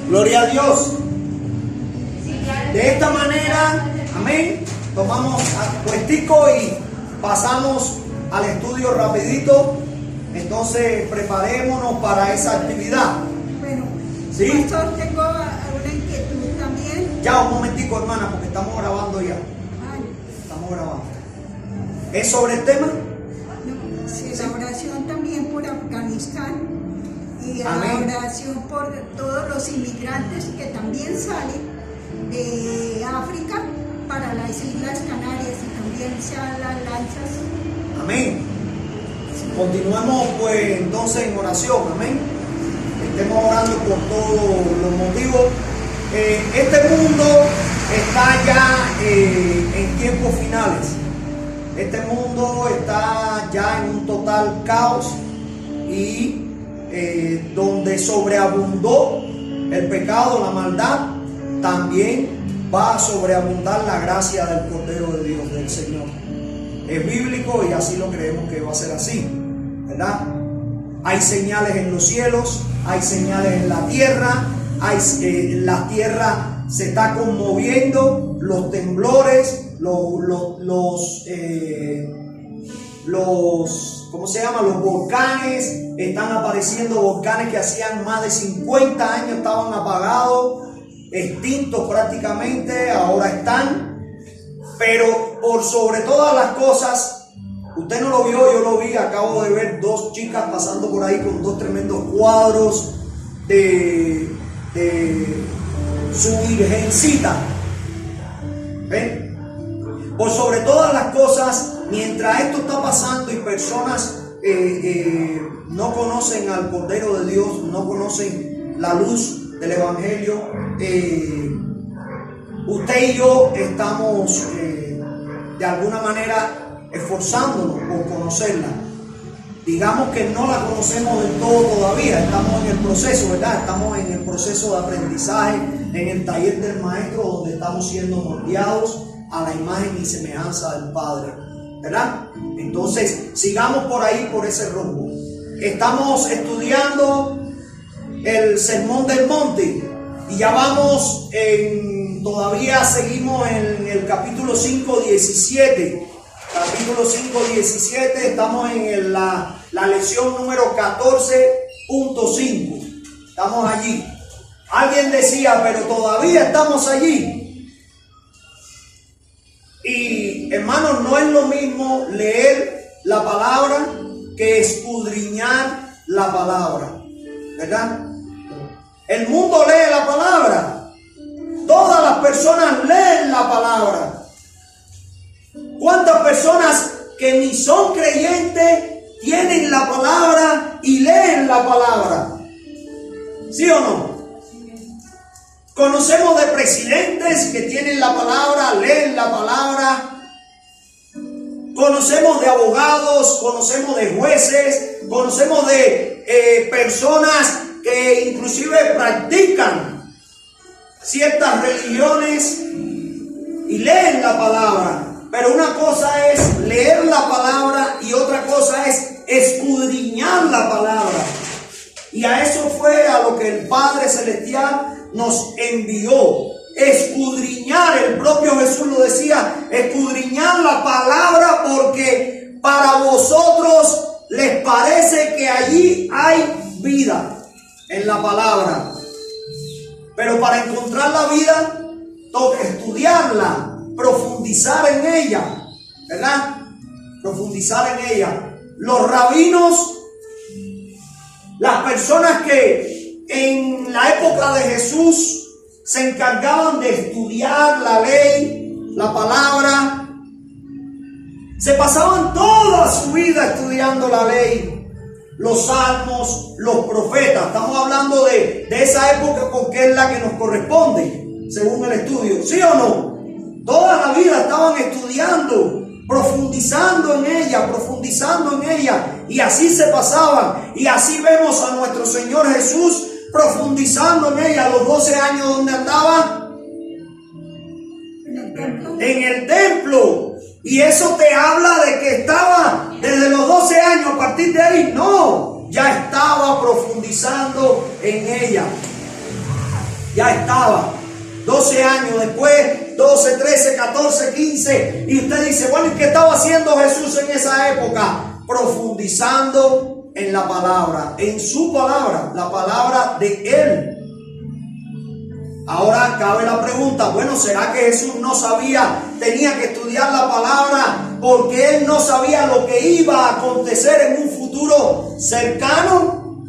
Gloria a Dios. De esta manera, amén, tomamos puestico y pasamos al estudio rapidito. Entonces preparémonos para esa actividad. Bueno, ¿sí? Pastor, tengo una inquietud también. Ya un momentico, hermana, porque estamos grabando ya. Ay, Estamos grabando. ¿Es sobre el tema? no, sí, la oración también por Afganistán y Amén. la oración por todos los inmigrantes que también salen de África para las Islas Canarias y también sean las lanchas. Amén. Continuemos pues entonces en oración, amén. Estemos orando por todos los motivos. Este mundo está ya en tiempos finales. Este mundo está ya en un total caos y donde sobreabundó el pecado, la maldad, también va a sobreabundar la gracia del Cordero de Dios, del Señor. Es bíblico y así lo creemos que va a ser así, ¿verdad? Hay señales en los cielos, hay señales en la tierra, la tierra se está conmoviendo, los temblores, ¿cómo se llama? Los volcanes, están apareciendo volcanes que hacían más de 50 años estaban apagados, extintos prácticamente, ahora están. Pero por sobre todas las cosas, usted no lo vio, yo lo vi, acabo de ver dos chicas pasando por ahí con dos tremendos cuadros de su virgencita. ¿Ven? Por sobre todas las cosas, mientras esto está pasando y personas no conocen al Cordero de Dios, no conocen la luz del Evangelio, usted y yo estamos de alguna manera esforzándonos por conocerla. Digamos que no la conocemos del todo todavía, estamos en el proceso, ¿verdad? Estamos en el proceso de aprendizaje, en el taller del maestro, donde estamos siendo moldeados a la imagen y semejanza del Padre, ¿verdad? Entonces, sigamos por ahí, por ese rumbo. Estamos estudiando el Sermón del Monte y ya vamos todavía seguimos en el capítulo 5, 17. Capítulo 5, 17, estamos en la lección número 14.5. Estamos allí. Alguien decía, pero todavía estamos allí. Y hermanos, no es lo mismo leer la palabra que escudriñar la palabra, ¿verdad? El mundo lee la palabra. Todas las personas leen la palabra. ¿Cuántas personas que ni son creyentes tienen la palabra y leen la palabra? ¿Sí o no? Conocemos de presidentes que tienen la palabra, leen la palabra. Conocemos de abogados, conocemos de jueces, conocemos de personas que inclusive practican ciertas religiones y leen la palabra. Pero una cosa es leer la palabra y otra cosa es escudriñar la palabra. Y a eso fue a lo que el Padre Celestial nos envió. Escudriñar, el propio Jesús lo decía, escudriñar la palabra porque para vosotros les parece que allí hay vida en la palabra. Pero para encontrar la vida, toca estudiarla, profundizar en ella, ¿verdad? Profundizar en ella. Los rabinos, las personas que en la época de Jesús se encargaban de estudiar la ley, la palabra, se pasaban toda su vida estudiando la ley, los salmos, los profetas. Estamos hablando de esa época porque es la que nos corresponde, según el estudio. ¿Sí o no? Toda la vida estaban estudiando, profundizando en ella, y así se pasaban. Y así vemos a nuestro Señor Jesús profundizando en ella. A los 12 años, ¿dónde andaba? En el templo. Y eso te habla de que estaba desde los 12 años, a partir de ahí. No, ya estaba profundizando en ella. Ya estaba. 12 años después, 12, 13, 14, 15. Y usted dice, bueno, ¿y qué estaba haciendo Jesús en esa época? Profundizando en la palabra, en su palabra, la palabra de Él. Ahora cabe la pregunta, bueno, ¿será que Jesús no sabía, tenía que estudiar la palabra porque Él no sabía lo que iba a acontecer en un futuro cercano?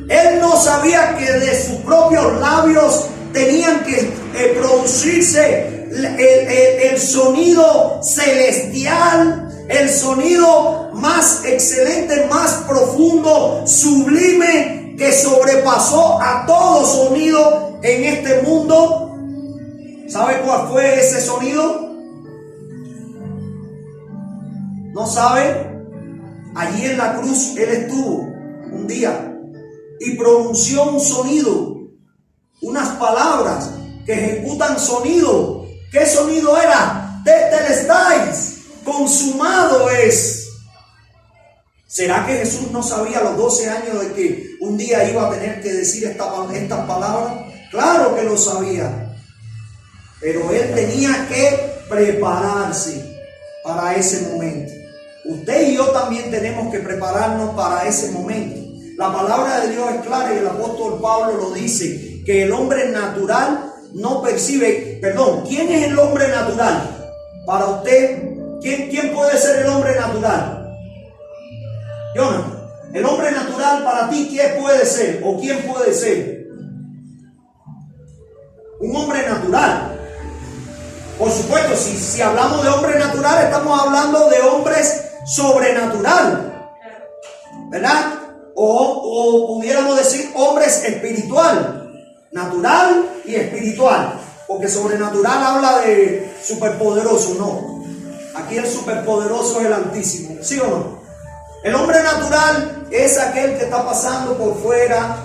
Él no sabía que de sus propios labios tenían que producirse el sonido celestial, el sonido más excelente, más profundo, sublime, que sobrepasó a todo sonido en este mundo. ¿Sabe cuál fue ese sonido? ¿No sabe? Allí en la cruz Él estuvo un día y pronunció un sonido, unas palabras que ejecutan sonido. ¿Qué sonido era? Tetelestai, consumado es. ¿Será que Jesús no sabía a los 12 años de que un día iba a tener que decir estas palabras? Claro que lo sabía, pero Él tenía que prepararse para ese momento. Usted y yo también tenemos que prepararnos para ese momento. La palabra de Dios es clara y el apóstol Pablo lo dice, que el hombre natural no percibe. ¿Quién es el hombre natural? Para usted, ¿quién puede ser el hombre natural? Jonathan, el hombre natural para ti, ¿quién puede ser? ¿O quién puede ser? Un hombre natural. Por supuesto, si hablamos de hombre natural, estamos hablando de hombres sobrenatural, ¿verdad? O pudiéramos decir hombres espiritual, natural y espiritual, porque sobrenatural habla de superpoderoso. No, aquí el superpoderoso es el Altísimo, ¿sí o no? El hombre natural es aquel que está pasando por fuera,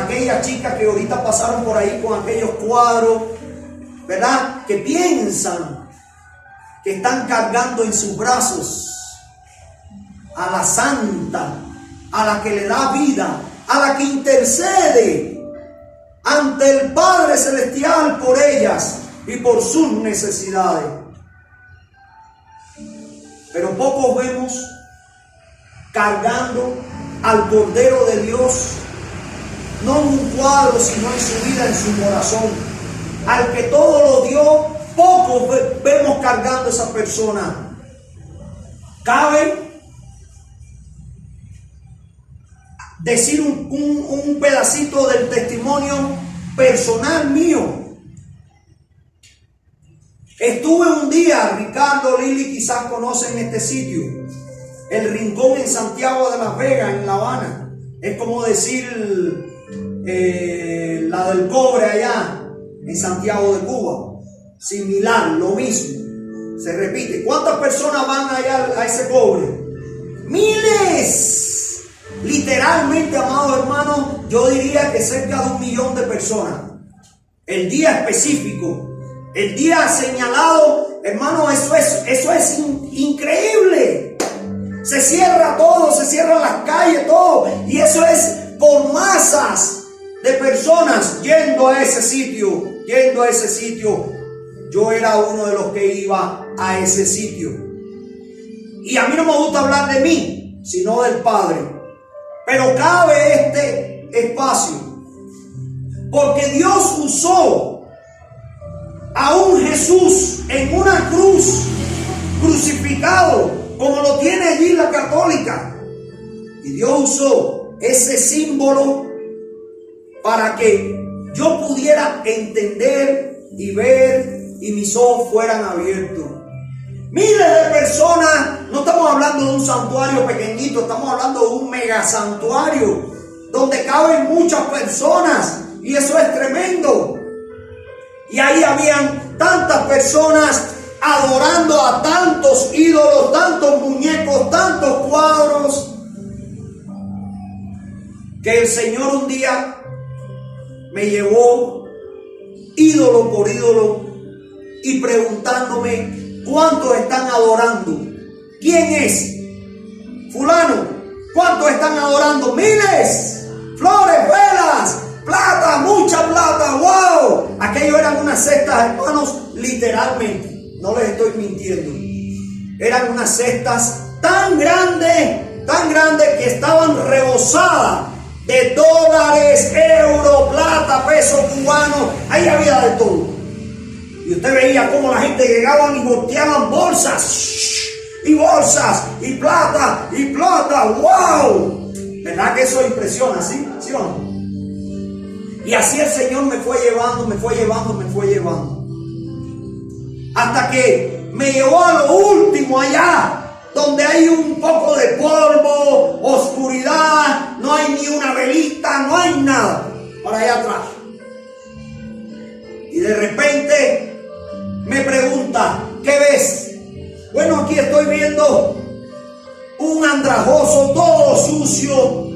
aquellas chicas que ahorita pasaron por ahí con aquellos cuadros, ¿verdad? Que piensan que están cargando en sus brazos a la santa, a la que le da vida, a la que intercede ante el Padre Celestial por ellas y por sus necesidades. Pero pocos vemos cargando al Cordero de Dios, no en un cuadro, sino en su vida, en su corazón. Al que todo lo dio, pocos vemos cargando a esa persona. Cabe decir un pedacito del testimonio personal mío. Estuve un día, Ricardo, Lili, quizás conocen este sitio, El Rincón en Santiago de Las Vegas, en La Habana. Es como decir la del Cobre allá en Santiago de Cuba. Similar, lo mismo. Se repite. ¿Cuántas personas van allá a ese Cobre? ¡Miles! Literalmente, amados hermanos, yo diría que cerca de 1 millón de personas. El día específico, el día señalado, hermano, eso es increíble. Se cierra todo, se cierran las calles, todo. Y eso es por masas de personas yendo a ese sitio, Yo era uno de los que iba a ese sitio. Y a mí no me gusta hablar de mí, sino del Padre. Pero cabe este espacio, porque Dios usó a un Jesús en una cruz, crucificado, como lo tiene allí la católica. Y Dios usó ese símbolo para que yo pudiera entender y ver y mis ojos fueran abiertos. Miles de personas, no estamos hablando de un santuario pequeñito, estamos hablando de un mega santuario donde caben muchas personas, y eso es tremendo. Y ahí habían tantas personas adorando a tantos ídolos, tantos muñecos, tantos cuadros, que el Señor un día me llevó ídolo por ídolo y preguntándome: ¿cuántos están adorando? ¿Quién es? Fulano. ¿Cuántos están adorando? Miles. Flores, velas, plata, mucha plata. ¡Wow! Aquello eran unas cestas, hermanos, literalmente. No les estoy mintiendo. Eran unas cestas tan grandes que estaban rebosadas de dólares, euros, plata, pesos cubanos. Ahí había de todo. Y usted veía cómo la gente llegaban y volteaban bolsas. Y bolsas, y plata, ¡wow! ¿Verdad que eso impresiona, sí? ¿Sí o no? Y así el Señor me fue llevando. Hasta que me llevó a lo último allá, donde hay un poco de polvo, oscuridad, no hay ni una velita, no hay nada, para allá atrás. Y de repente me pregunta, ¿qué ves? Bueno, aquí estoy viendo un andrajoso todo sucio.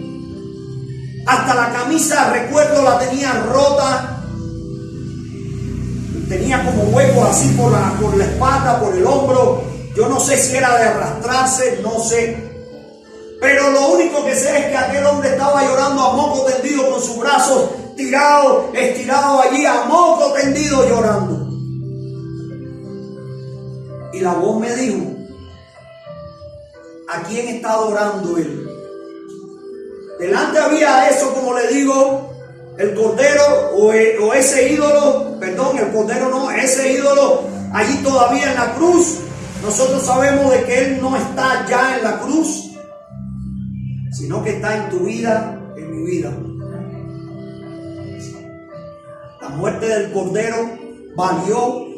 Hasta la camisa, recuerdo, la tenía rota. Tenía como huecos así por la espalda, por el hombro. Yo no sé si era de arrastrarse, no sé. Pero lo único que sé es que aquel hombre estaba llorando a moco tendido, con sus brazos tirados, estirados allí, a moco tendido llorando. Y la voz me dijo, ¿a quién está adorando él? Delante había eso, como le digo, el cordero o ese ídolo, perdón, el cordero no, ese ídolo allí todavía en la cruz. Nosotros sabemos de que él no está ya en la cruz, sino que está en tu vida, en mi vida. La muerte del cordero valió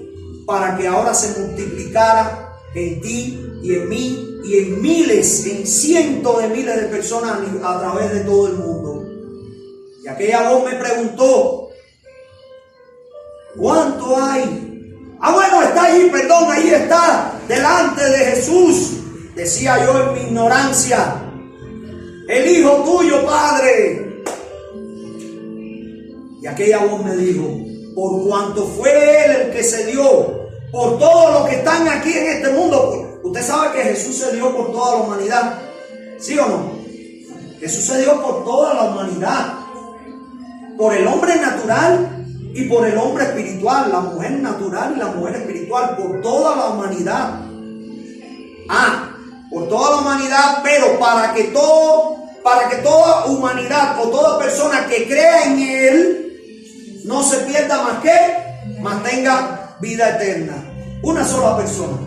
para que ahora se multiplicara en ti y en mí y en miles, en cientos de miles de personas a través de todo el mundo. Y aquella voz me preguntó, ¿cuánto hay? Bueno, está allí, perdón, ahí está, delante de Jesús. Decía yo en mi ignorancia, el Hijo tuyo, Padre. Y aquella voz me dijo, por cuanto fue Él el que se dio por todos los que están aquí en este mundo. Usted sabe que Jesús se dio por toda la humanidad, ¿sí o no? Jesús se dio por toda la humanidad, por el hombre natural y por el hombre espiritual, la mujer natural y la mujer espiritual, por toda la humanidad. Por toda la humanidad, pero para que toda humanidad o toda persona que crea en Él no se pierda, más que mantenga vida eterna. Una sola persona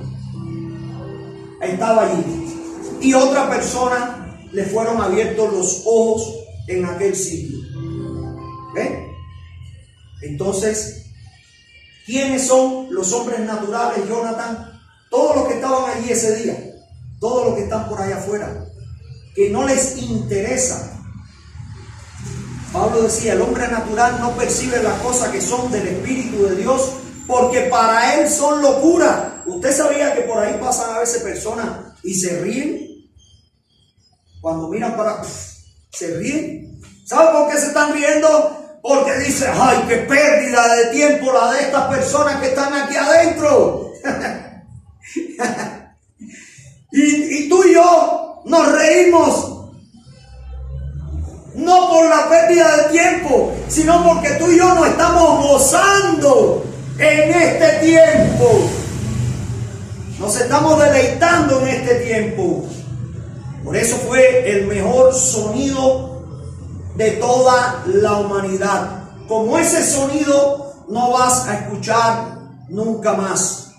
estaba allí y otra persona le fueron abiertos los ojos en aquel sitio. ¿Ven? Entonces, ¿quiénes son los hombres naturales, Jonathan? Todos los que estaban allí ese día, todos los que están por allá afuera, que no les interesa. Pablo decía, el hombre natural no percibe las cosas que son del Espíritu de Dios, porque para él son locura. ¿Usted sabía que por ahí pasan a veces personas y se ríen? Cuando miran para... se ríen. ¿Sabe por qué se están riendo? Porque dicen, ¡ay, qué pérdida de tiempo la de estas personas que están aquí adentro! y tú y yo nos reímos. No por la pérdida de tiempo, sino porque tú y yo nos estamos gozando en este tiempo. Nos estamos deleitando en este tiempo. Por eso fue el mejor sonido de toda la humanidad. Como ese sonido no vas a escuchar nunca más.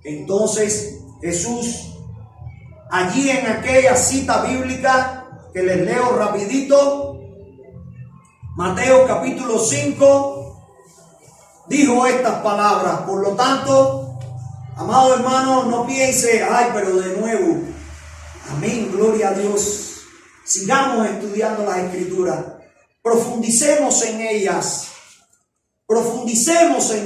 Entonces Jesús, allí en aquella cita bíblica, que les leo rapidito, Mateo capítulo 5, dijo estas palabras. Por lo tanto, amado hermano, no piense, pero de nuevo, amén, gloria a Dios. Sigamos estudiando las Escrituras, profundicemos en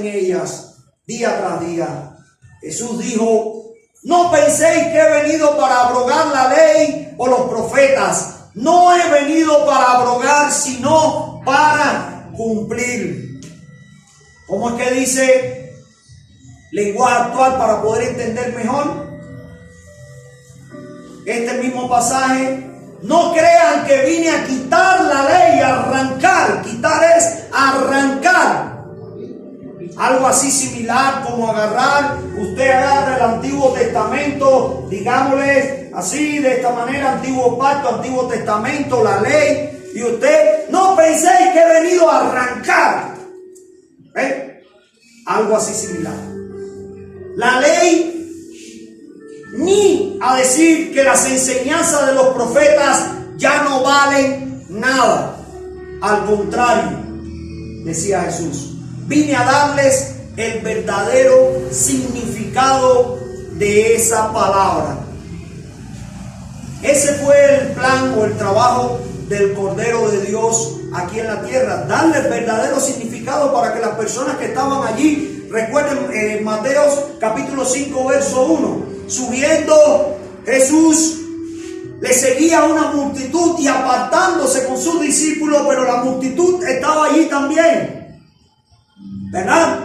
ellas día tras día. Jesús dijo, no penséis que he venido para abrogar la ley o los profetas. No he venido para abrogar, sino para cumplir. ¿Cómo es que dice lenguaje actual para poder entender mejor? este mismo pasaje: no crean que vine a quitar la ley, a arrancar. Quitar es arrancar. Algo así similar como agarrar. Usted agarra el Antiguo Testamento, digámosle así, de esta manera: Antiguo Pacto, Antiguo Testamento, la ley. Y usted: no penséis que he venido a arrancar. Algo así similar. La ley, ni a decir que las enseñanzas de los profetas ya no valen nada. Al contrario, decía Jesús, vine a darles el verdadero significado de esa palabra. Ese fue el plan o el trabajo del Cordero de Dios aquí en la tierra, darle el verdadero significado para que las personas que estaban allí, recuerden Mateo capítulo 5 verso 1, subiendo Jesús le seguía una multitud y apartándose con sus discípulos, pero la multitud estaba allí también, ¿verdad?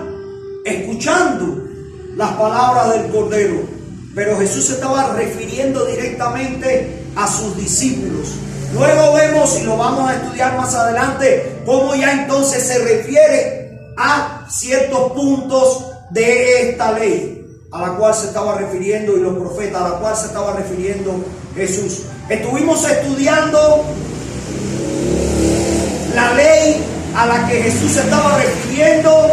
Escuchando las palabras del Cordero, pero Jesús se estaba refiriendo directamente a sus discípulos. Luego vemos, y lo vamos a estudiar más adelante, cómo ya entonces se refiere a ciertos puntos de esta ley a la cual se estaba refiriendo, y los profetas, a la cual se estaba refiriendo Jesús. Estuvimos estudiando la ley a la que Jesús se estaba refiriendo.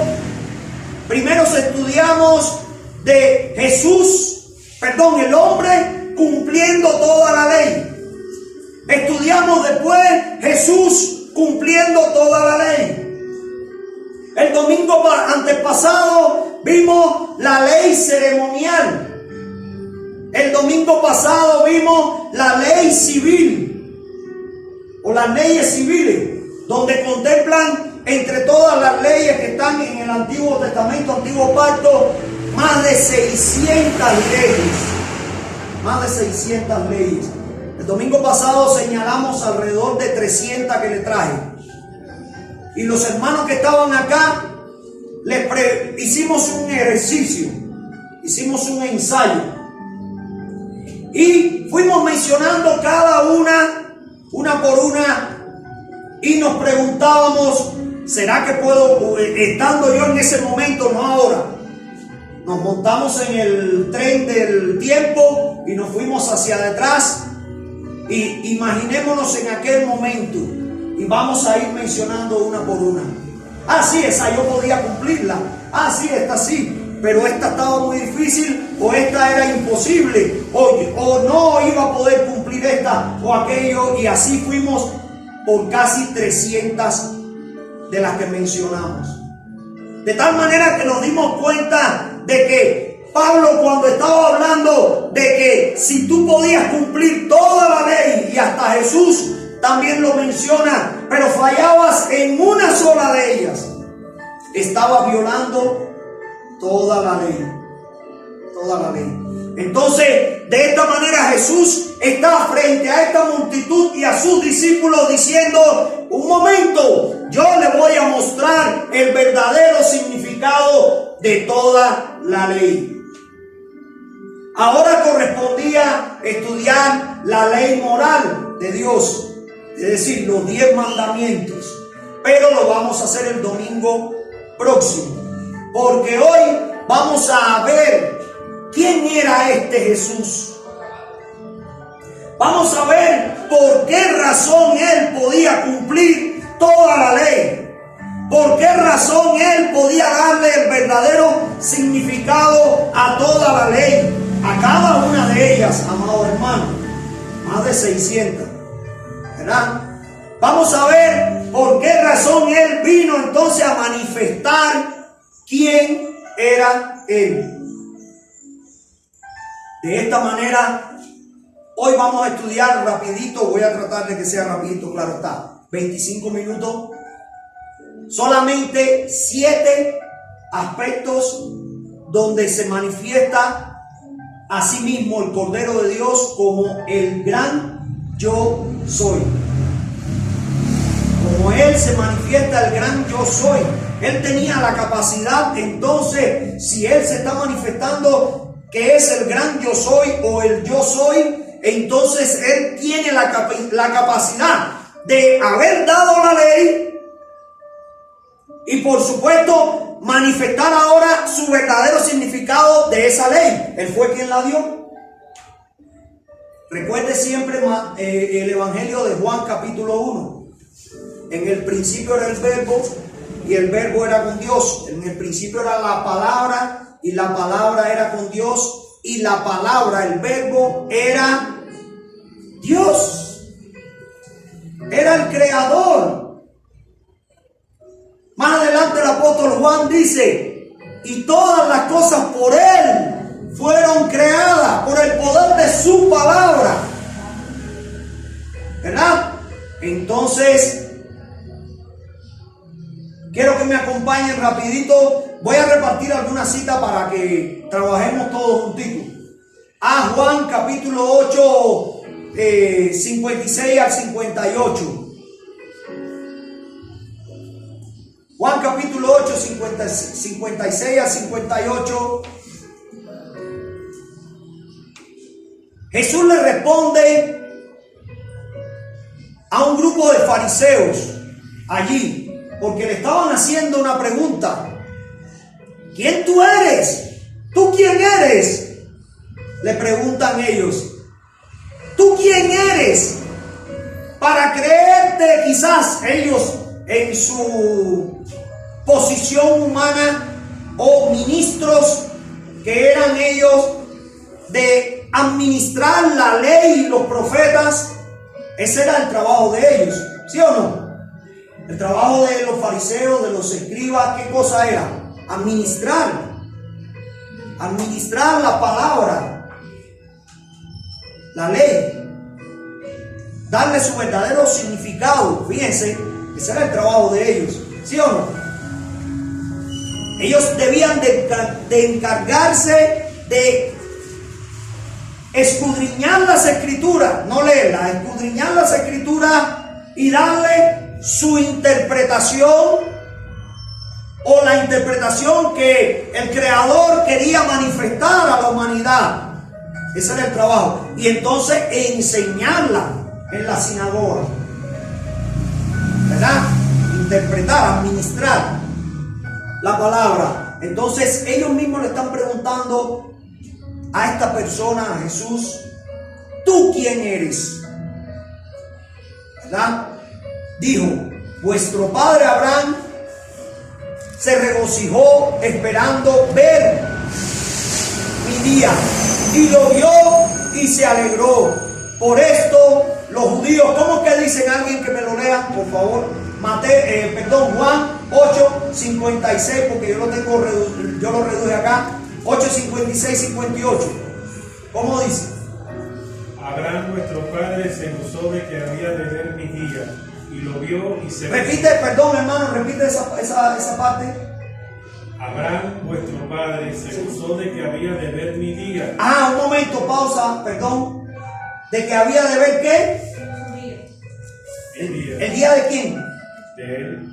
Primero estudiamos de el hombre cumpliendo toda la ley. Estudiamos después Jesús cumpliendo toda la ley. El domingo antepasado vimos la ley ceremonial. El domingo pasado vimos la ley civil o las leyes civiles, donde contemplan entre todas las leyes que están en el Antiguo Testamento, Antiguo Pacto, más de 600 leyes. Más de 600 leyes. El domingo pasado señalamos alrededor de 300 que le traje. Y los hermanos que estaban acá, hicimos un ejercicio, hicimos un ensayo. Y fuimos mencionando cada una por una, y nos preguntábamos: ¿será que puedo, estando yo en ese momento, no ahora? Nos montamos en el tren del tiempo y nos fuimos hacia detrás. Y imaginémonos en aquel momento, y vamos a ir mencionando una por una. Sí, esa yo podía cumplirla. Sí, esta sí, pero esta estaba muy difícil, o esta era imposible, o no iba a poder cumplir esta o aquello. Y así fuimos por casi 300 de las que mencionamos. De tal manera que nos dimos cuenta de que Pablo, cuando estaba hablando de que si tú podías cumplir toda la ley, y hasta Jesús también lo menciona, pero fallabas en una sola de ellas, estaba violando toda la ley. Toda la ley. Entonces, de esta manera Jesús está frente a esta multitud y a sus discípulos diciendo: un momento, yo le voy a mostrar el verdadero significado de toda la ley. Ahora correspondía estudiar la ley moral de Dios, es decir, los 10 mandamientos. Pero lo vamos a hacer el domingo próximo, porque hoy vamos a ver quién era este Jesús. Vamos a ver por qué razón Él podía cumplir toda la ley. ¿Por qué razón Él podía darle el verdadero significado a toda la ley? A cada una de ellas, amado hermano. Más de 600. ¿Verdad? Vamos a ver por qué razón Él vino entonces a manifestar quién era Él. De esta manera, hoy vamos a estudiar rapidito. Voy a tratar de que sea rapidito, claro está. 25 minutos. Solamente 7 aspectos donde se manifiesta a sí mismo el Cordero de Dios como el gran yo soy. Como Él se manifiesta el gran yo soy. Él tenía la capacidad, entonces, si Él se está manifestando que es el gran yo soy o el yo soy, entonces él tiene la capacidad de haber dado la ley y por supuesto manifestar ahora su verdadero significado de esa ley. Él fue quien la dio. Recuerde siempre el Evangelio de Juan capítulo 1. En el principio era el verbo y el verbo era con Dios. En el principio era la palabra y la palabra era con Dios. Y la palabra, el verbo, era Dios. Era el creador. Más adelante el apóstol Juan dice, y todas las cosas por él fueron creadas, por el poder de su palabra. ¿Verdad? Entonces, quiero que me acompañen rapidito. Voy a repartir alguna cita para que trabajemos todos juntitos. A Juan capítulo 8, 56 al 58. Juan capítulo 8, 56 al 58. Jesús le responde a un grupo de fariseos allí, porque le estaban haciendo una pregunta. ¿Quién tú eres? ¿Tú quién eres? Le preguntan ellos. ¿Tú quién eres? Para creerte, quizás ellos en su posición humana o ministros que eran ellos de administrar la ley y los profetas. Ese era el trabajo de ellos, ¿sí o no? El trabajo de los fariseos, de los escribas, ¿qué cosa era? Administrar la palabra, la ley, darle su verdadero significado. Fíjense, ese era el trabajo de ellos, ¿sí o no? Ellos debían de encargarse de escudriñar las escrituras, no leerlas, escudriñar las escrituras y darle su interpretación, o la interpretación que el Creador quería manifestar a la humanidad. Ese era el trabajo. Y entonces enseñarla en la sinagoga, ¿verdad? Interpretar, administrar la palabra. Entonces ellos mismos le están preguntando a esta persona, a Jesús, ¿tú quién eres? ¿Verdad? Dijo, vuestro padre Abraham se regocijó esperando ver mi día, y lo vio y se alegró. Por esto los judíos, ¿cómo que dicen? Alguien que me lo lea, por favor. Juan 8:56, porque yo lo reduje acá. 8:56, 58. ¿Cómo dice? Abraham nuestro padre se gozó de que había de ver mi día, y lo vio y se... Repite, perdón hermano, repite esa parte. Abraham vuestro padre se gozó de que había de ver mi día. Un momento, pausa, perdón. ¿De que había de ver qué? El día. ¿El día de quién? De él.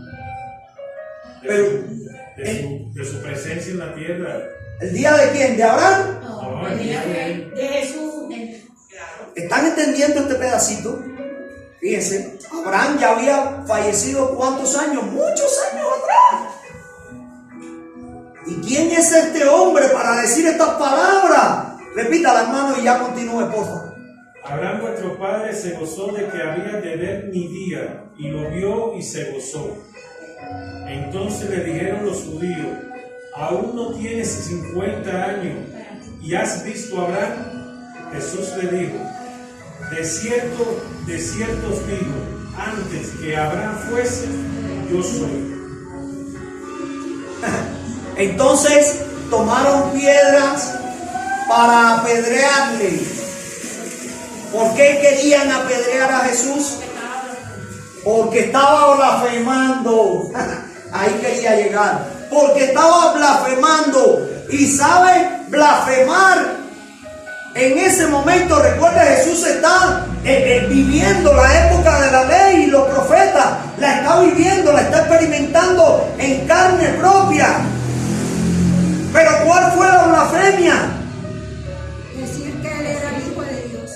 De su presencia en la tierra. ¿El día de quién? ¿De Abraham? No, el día de él. De Jesús. ¿Están entendiendo este pedacito? Fíjense, Abraham ya había fallecido ¿cuántos años? Muchos años atrás. ¿Y quién es este hombre para decir estas palabras? Repítala, hermano, y ya continúe, por favor. Abraham vuestro padre se gozó de que había de ver mi día, y lo vio y se gozó. Entonces le dijeron los judíos, ¿aún no tienes 50 años y has visto a Abraham? Jesús le dijo, de cierto os digo, antes que Abraham fuese, yo soy. Entonces tomaron piedras para apedrearle. ¿Por qué querían apedrear a Jesús? Porque estaba blasfemando. Ahí quería llegar. Porque estaba blasfemando. Y sabe, blasfemar en ese momento, recuerda, Jesús está viviendo la época de la ley y los profetas. La está viviendo, la está experimentando en carne propia. Pero ¿cuál fue la blasfemia? Decir que él era el Hijo de Dios.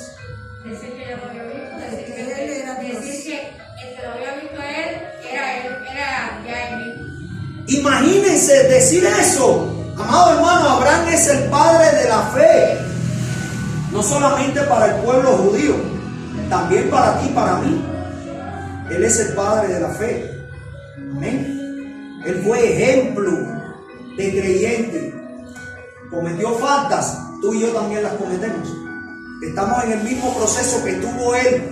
Imagínense decir eso. Amado hermano, Abraham es el padre de la fe. No solamente para el pueblo judío, también para ti y para mí. Él es el padre de la fe. Amén. Él fue ejemplo de creyente. Cometió faltas, tú y yo también las cometemos. Estamos en el mismo proceso que tuvo él.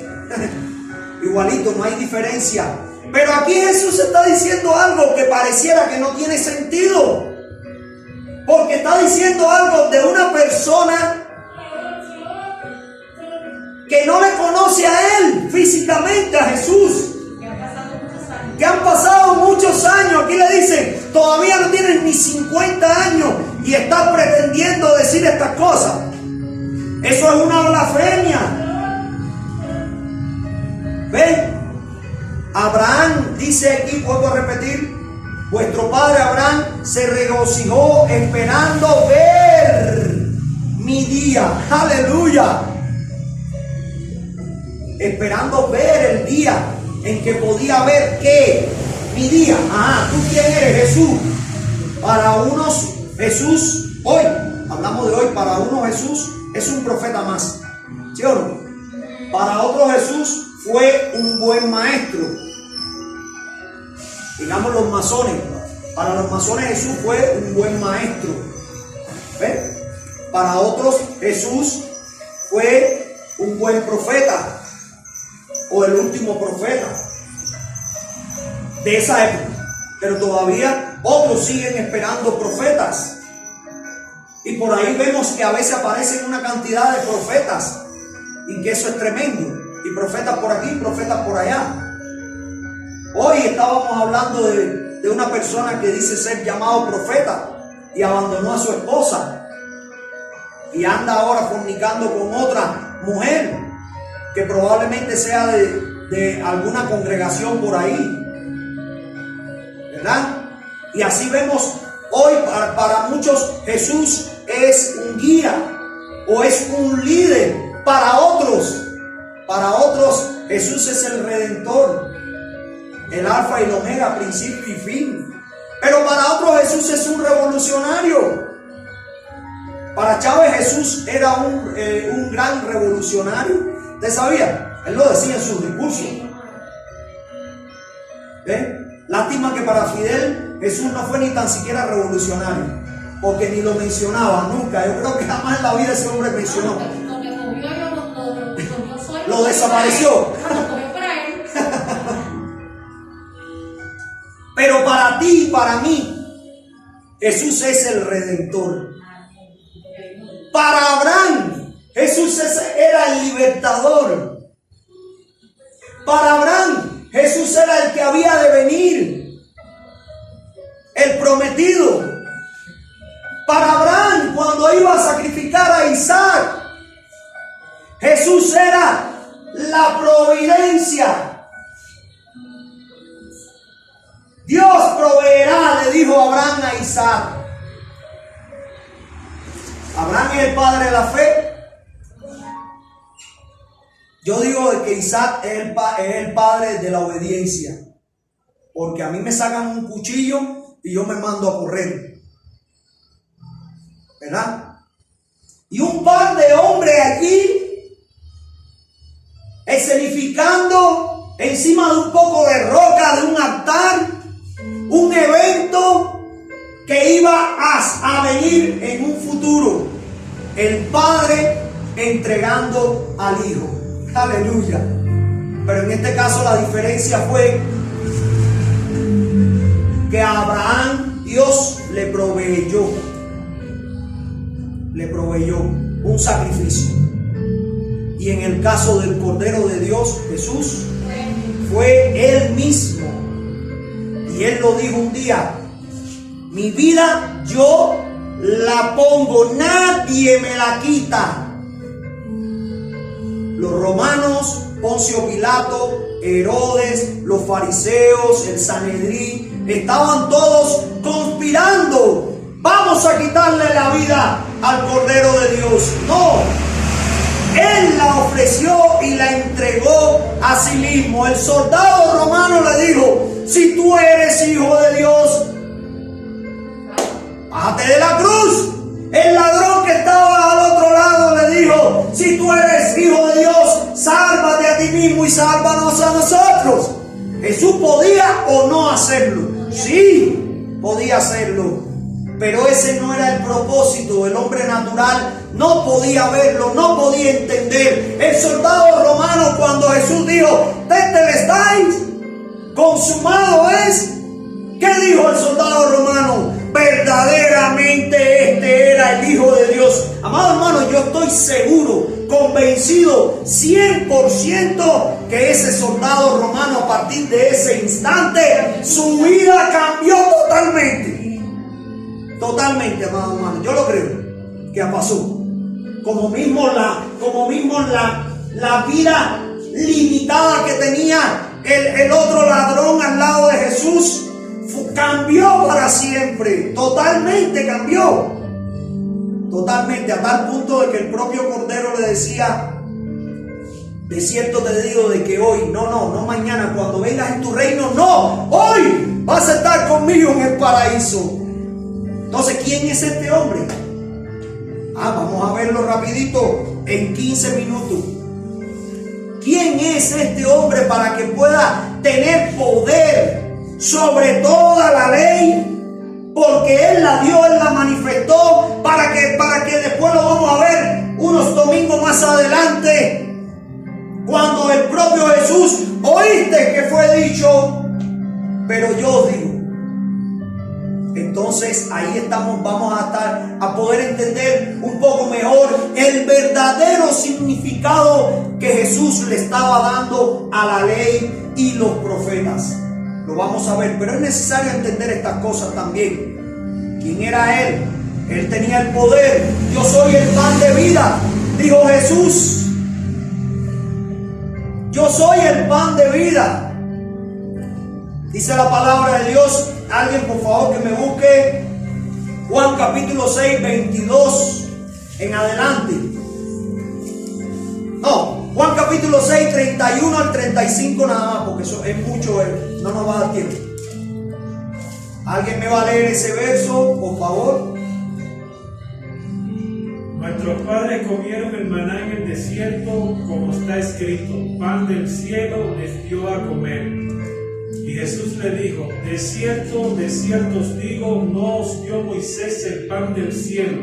Igualito, no hay diferencia. Pero aquí Jesús está diciendo algo que pareciera que no tiene sentido. Porque está diciendo algo de una persona que no le conoce a él físicamente, a Jesús. Que han pasado muchos años. Aquí le dicen, todavía no tienes ni 50 años y estás pretendiendo decir estas cosas. Eso es una blasfemia. ¿Ven? Abraham dice aquí, vuelvo a repetir, vuestro padre Abraham se regocijó esperando ver mi día. Aleluya. Esperando ver el día en que podía ver que mi día. ¿Tú quién eres? Jesús. Para unos Jesús, hoy, hablamos de hoy, para unos Jesús es un profeta más, ¿sí o no? Para otros Jesús fue un buen maestro. Digamos los masones. Para los masones Jesús fue un buen maestro. ¿Ven? Para otros Jesús fue un buen profeta. O el último profeta de esa época. Pero todavía otros siguen esperando profetas. Y por ahí vemos que a veces aparecen una cantidad de profetas. Y que eso es tremendo. Y profetas por aquí, profetas por allá. Hoy estábamos hablando de una persona que dice ser llamado profeta y abandonó a su esposa. Y anda ahora fornicando con otra mujer que probablemente sea de alguna congregación por ahí, ¿verdad? Y así vemos hoy para muchos Jesús es un guía o es un líder. Para otros Jesús es el Redentor, el Alfa y el Omega, principio y fin. Pero para otros Jesús es un revolucionario. Para Chávez Jesús era un gran revolucionario. ¿Usted sabía? Él lo decía en sus discursos. Lástima que para Fidel Jesús no fue ni tan siquiera revolucionario, porque ni lo mencionaba nunca. Yo creo que jamás en la vida ese hombre mencionó. Lo desapareció. Pero para ti y para mí Jesús es el Redentor. Para Abraham Jesús era el libertador. Para Abraham, Jesús era el que había de venir, el prometido. Para Abraham, cuando iba a sacrificar a Isaac, Jesús era la providencia. Dios proveerá, le dijo Abraham a Isaac. Abraham es el padre de la fe. Yo digo que Isaac es el padre de la obediencia. Porque a mí me sacan un cuchillo y yo me mando a correr. ¿Verdad? Y un par de hombres aquí escenificando encima de un poco de roca, de un altar, un evento que iba a venir en un futuro. El Padre entregando al Hijo. Aleluya. Pero en este caso la diferencia fue que a Abraham Dios le proveyó un sacrificio. Y en el caso del Cordero de Dios, Jesús, fue Él mismo. Y Él lo dijo un día: mi vida yo la pongo, nadie me la quita. Los romanos, Poncio Pilato, Herodes, los fariseos, el Sanedrín, estaban todos conspirando. Vamos a quitarle la vida al Cordero de Dios. No, Él la ofreció y la entregó a sí mismo. El soldado romano le dijo: si tú eres hijo de Dios, bájate de la cruz. El ladrón que estaba al otro lado le dijo, si tú eres hijo de Dios, sálvate a ti mismo y sálvanos a nosotros. Jesús podía o no hacerlo. Sí, podía hacerlo. Pero ese no era el propósito. El hombre natural no podía verlo, no podía entender. El soldado romano, cuando Jesús dijo, tetelestáis, consumado es, ¿qué dijo el soldado romano? Verdaderamente este era el Hijo de Dios. Amado hermano, yo estoy seguro, convencido 100% que ese soldado romano, a partir de ese instante, su vida cambió totalmente. Totalmente, amado hermano, yo lo creo que pasó. Como mismo la vida limitada que tenía el otro ladrón al lado de Jesús, cambió para siempre. Totalmente cambió. Totalmente, a tal punto de que el propio Cordero le decía, de cierto te digo de que hoy, no mañana, cuando vengas en tu reino, no, hoy vas a estar conmigo en el paraíso. Entonces, ¿quién es este hombre? Vamos a verlo rapidito en 15 minutos. ¿Quién es este hombre para que pueda tener poder sobre toda la ley? Porque Él la dio, Él la manifestó, para que después lo vamos a ver unos domingos más adelante, cuando el propio Jesús, oíste que fue dicho, pero yo os digo. Entonces ahí estamos, vamos a poder entender un poco mejor el verdadero significado que Jesús le estaba dando a la ley y los profetas. Lo vamos a ver, pero es necesario entender estas cosas también. ¿Quién era Él? Él tenía el poder. Yo soy el pan de vida, dijo Jesús. Yo soy el pan de vida. Dice la palabra de Dios. Alguien por favor que me busque Juan capítulo 6, 22 en adelante. No, Juan capítulo 6, 31 al 35 nada más, porque eso es mucho, no nos va a dar tiempo. ¿Alguien me va a leer ese verso, por favor? Nuestros padres comieron el maná en el desierto, como está escrito, pan del cielo les dio a comer. Y Jesús le dijo, de cierto os digo, no os dio Moisés el pan del cielo,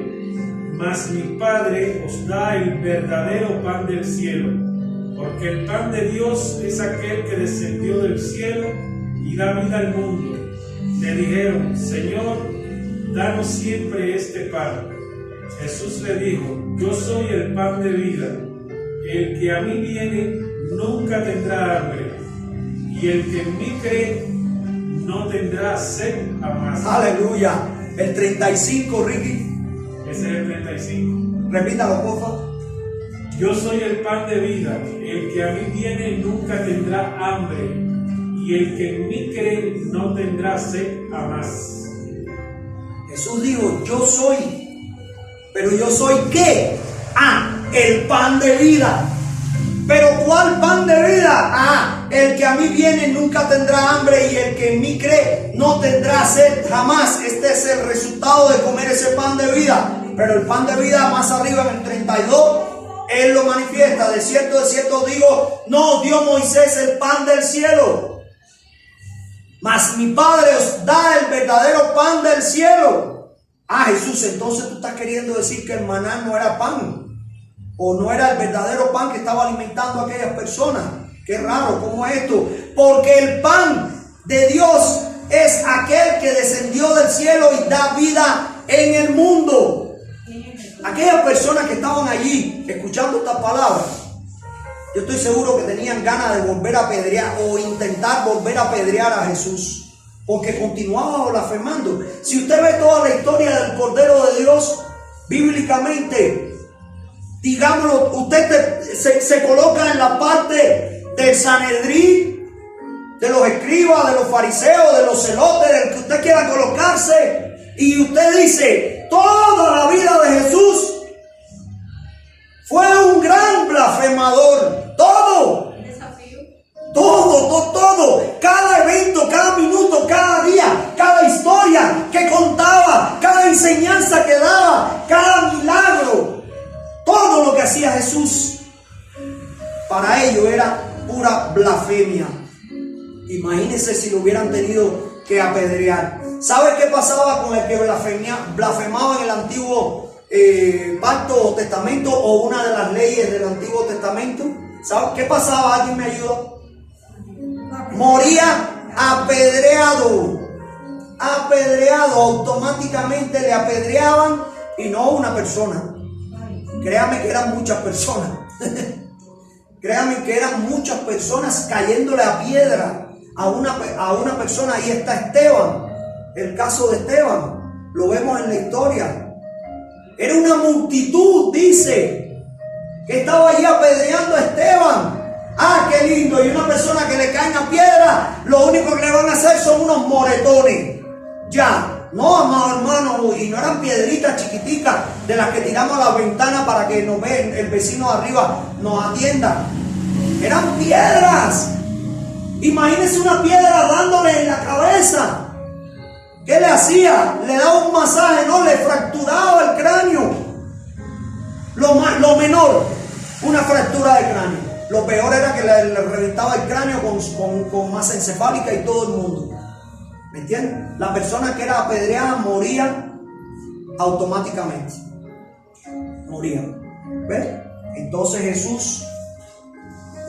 mas mi Padre os da el verdadero pan del cielo, porque el pan de Dios es aquel que descendió del cielo y da vida al mundo. Le dijeron, Señor, danos siempre este pan. Jesús le dijo, yo soy el pan de vida, el que a mí viene nunca tendrá hambre, y el que en mí cree no tendrá sed jamás. Aleluya. El 35, Ricky. Ese es el 35. Repítalo, por favor. Yo soy el pan de vida, el que a mí viene nunca tendrá hambre, y el que en mí cree no tendrá sed jamás. Jesús dijo, yo soy, pero yo soy ¿qué? El pan de vida. Pero ¿cuál pan de vida? El que a mí viene nunca tendrá hambre, y el que en mí cree no tendrá sed jamás. Este es el resultado de comer ese pan de vida. Pero el pan de vida, más arriba en el 32, Él lo manifiesta. De cierto digo, no os dio Moisés el pan del cielo, mas mi Padre os da el verdadero pan del cielo. Jesús, entonces tú estás queriendo decir que el maná no era pan, o no era el verdadero pan que estaba alimentando a aquellas personas. Qué raro, ¿cómo es esto? Porque el pan de Dios es aquel que descendió del cielo y da vida en el mundo. Aquellas personas que estaban allí escuchando estas palabras, yo estoy seguro que tenían ganas de volver a apedrear o intentar volver a apedrear a Jesús, porque continuaba blasfemando. Si usted ve toda la historia del Cordero de Dios, bíblicamente, digámoslo, usted se coloca en la parte del Sanedrín, de los escribas, de los fariseos, de los celotes, del que usted quiera colocarse, y usted dice, toda la vida de Jesús fue un gran blasfemador. Todo. Cada evento, cada minuto, cada día, cada historia que contaba, cada enseñanza lo hubieran tenido que apedrear. ¿Sabe qué pasaba con el que blasfemaba en el Antiguo Pacto o Testamento, o una de las leyes del Antiguo Testamento? ¿Sabe qué pasaba? ¿Alguien me ayuda? Moría apedreado. Automáticamente le apedreaban, y no una persona. Créame que eran muchas personas. Créame que eran muchas personas cayéndole a piedra a una persona. Ahí está Esteban, el caso de Esteban, lo vemos en la historia. Era una multitud, dice, que estaba ahí apedreando a Esteban. Ah, qué lindo. Y una persona que le caen a piedra, lo único que le van a hacer son unos moretones. Ya, no, amado hermano, y no eran piedritas chiquiticas de las que tiramos a la ventana para que nos ve el vecino de arriba, nos atienda. Eran piedras. Imagínense una piedra dándole en la cabeza. ¿Qué le hacía? Le daba un masaje, no, le fracturaba el cráneo. Lo menor, una fractura de cráneo. Lo peor era que le reventaba el cráneo con masa encefálica y todo el mundo. ¿Me entienden? La persona que era apedreada moría automáticamente. Moría. ¿Ves? Entonces Jesús,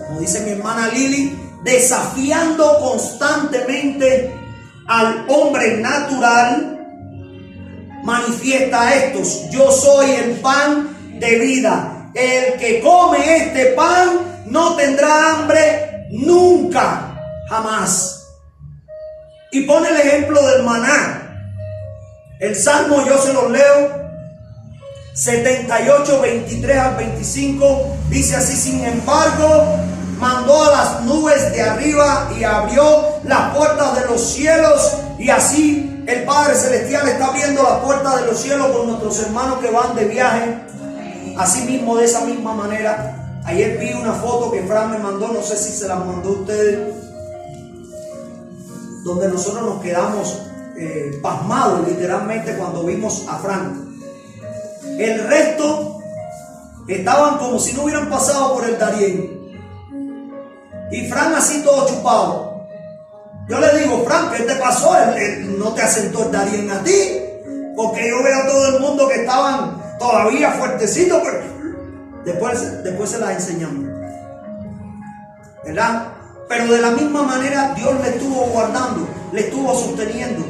como dice mi hermana Lili, desafiando constantemente al hombre natural, manifiesta estos: yo soy el pan de vida. El que come este pan no tendrá hambre nunca, jamás. Y pone el ejemplo del maná. El Salmo, yo se los leo, 78, 23 al 25, dice así: sin embargo, mandó a las nubes de arriba y abrió las puertas de los cielos, y así el Padre Celestial está abriendo las puertas de los cielos con nuestros hermanos que van de viaje. Así mismo, de esa misma manera, ayer vi una foto que Fran me mandó, no sé si se la mandó a ustedes, donde nosotros nos quedamos pasmados literalmente cuando vimos a Fran. El resto estaban como si no hubieran pasado por el Darién. Y Fran así todo chupado. Yo le digo: Fran, ¿qué te pasó? ¿No te asentó el Darién a ti? Porque yo veo a todo el mundo que estaban todavía fuertecitos, pero después se las enseñamos, ¿verdad? Pero de la misma manera Dios le estuvo guardando, le estuvo sosteniendo.